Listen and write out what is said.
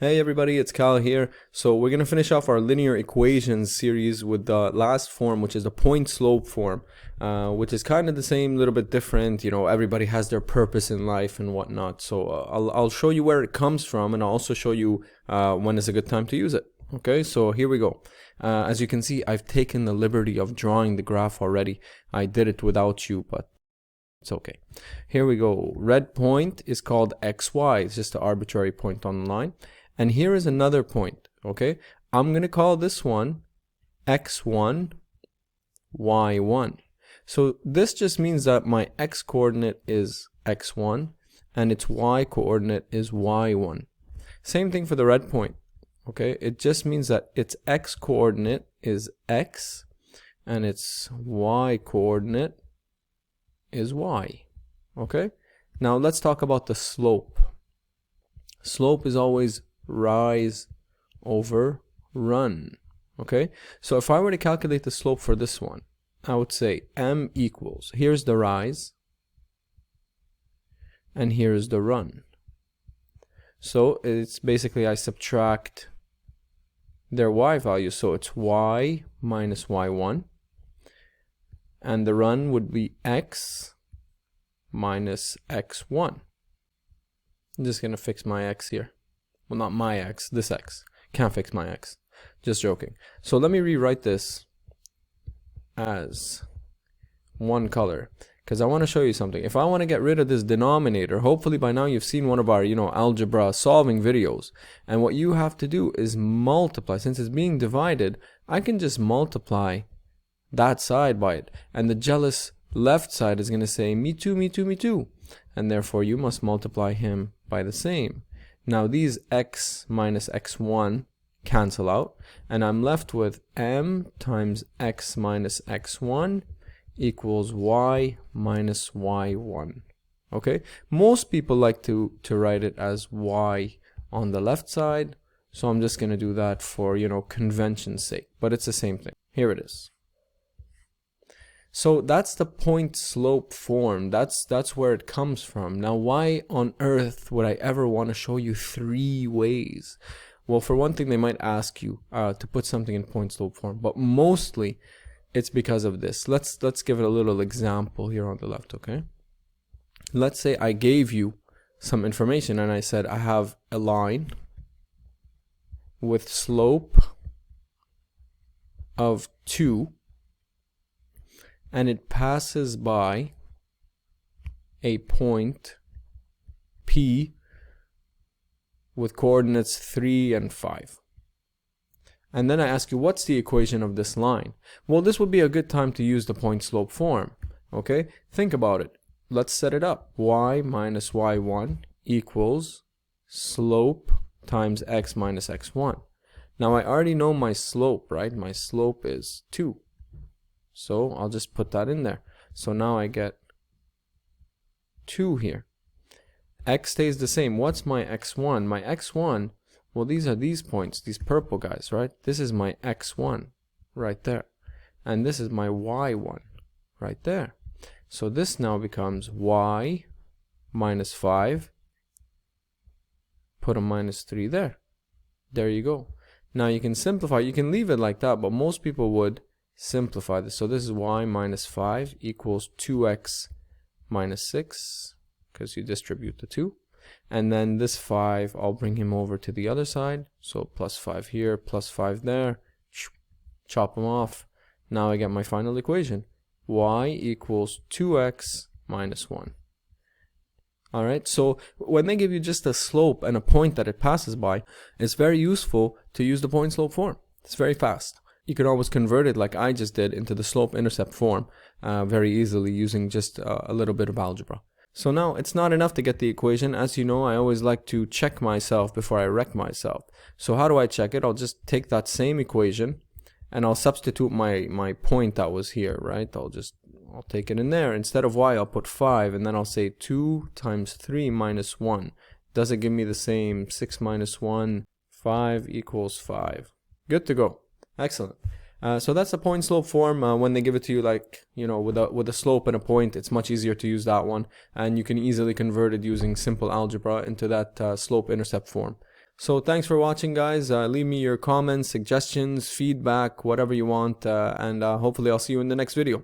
Hey everybody, it's Cal here. So we're going to finish off our linear equations series with the last form, which is the point slope form, which is kind of the same, little bit different. You know, everybody has their purpose in life and whatnot. So I'll show you where it comes from, and I'll also show you when is a good time to use it. Okay, so here we go. As you can see, I've taken the liberty of drawing the graph already. I did it without you, but it's okay. Here we go. Red point is called XY. It's just an arbitrary point on the line. And here is another point, okay? I'm going to call this one x1, y1. So this just means that my x coordinate is x1 and its y coordinate is y1. Same thing for the red point, okay? It just means that its x coordinate is x and its y coordinate is y, okay? Now let's talk about the slope. Slope is always rise over run. Okay, so if I were to calculate the slope for this one, I would say m equals, here's the rise and here's the run. So it's basically I subtract their y value, so it's y minus y1, and the run would be x minus x1. I'm just gonna fix my x here. Well, not my x, this x. Can't fix my x. Just joking. So let me rewrite this as one color, because I want to show you something. If I want to get rid of this denominator, hopefully by now you've seen one of our, algebra solving videos. And what you have to do is multiply. Since it's being divided, I can just multiply that side by it. And the jealous left side is going to say, me too, me too, me too. And therefore you must multiply him by the same. Now these x minus x1 cancel out, and I'm left with m times x minus x1 equals y minus y1. Okay, most people like to write it as y on the left side, so I'm just going to do that for, convention's sake, but it's the same thing. Here it is. So that's the point slope form. That's where it comes from. Now, why on earth would I ever want to show you three ways? Well, for one thing, they might ask you to put something in point slope form, but mostly it's because of this. Let's give it a little example here on the left, okay? Let's say I gave you some information and I said I have a line with slope of 2, and it passes by a point P with coordinates 3 and 5. And then I ask you, what's the equation of this line? Well, this would be a good time to use the point slope form. Okay, think about it. Let's set it up. Y minus y1 equals slope times x minus x1. Now I already know my slope, right? My slope is 2. So I'll just put that in there. So now I get 2 here. X stays the same. What's my x1? My x1, well, these are these points, these purple guys, right? This is my x1 right there. And this is my y1 right there. So this now becomes y minus 5. Put a minus 3 there. There you go. Now you can simplify. You can leave it like that, but most people would simplify this. So this is y minus 5 equals 2x minus 6, because you distribute the 2. And then this 5, I'll bring him over to the other side. So plus 5 here, plus 5 there. Chop them off. Now I get my final equation. Y equals 2x minus 1. Alright, so when they give you just a slope and a point that it passes by, it's very useful to use the point slope form. It's very fast. You can always convert it like I just did into the slope-intercept form very easily using just a little bit of algebra. So now it's not enough to get the equation. As you know, I always like to check myself before I wreck myself. So how do I check it? I'll just take that same equation and I'll substitute my point that was here, right? I'll take it in there. Instead of y, I'll put 5, and then I'll say 2 times 3 minus 1. Does it give me the same? 6 minus 1, 5 equals 5. Good to go. Excellent. So that's the point slope form. When they give it to you, like, with a slope and a point, it's much easier to use that one, and you can easily convert it using simple algebra into that slope intercept form. So thanks for watching, guys. Leave me your comments, suggestions, feedback, whatever you want, and hopefully I'll see you in the next video.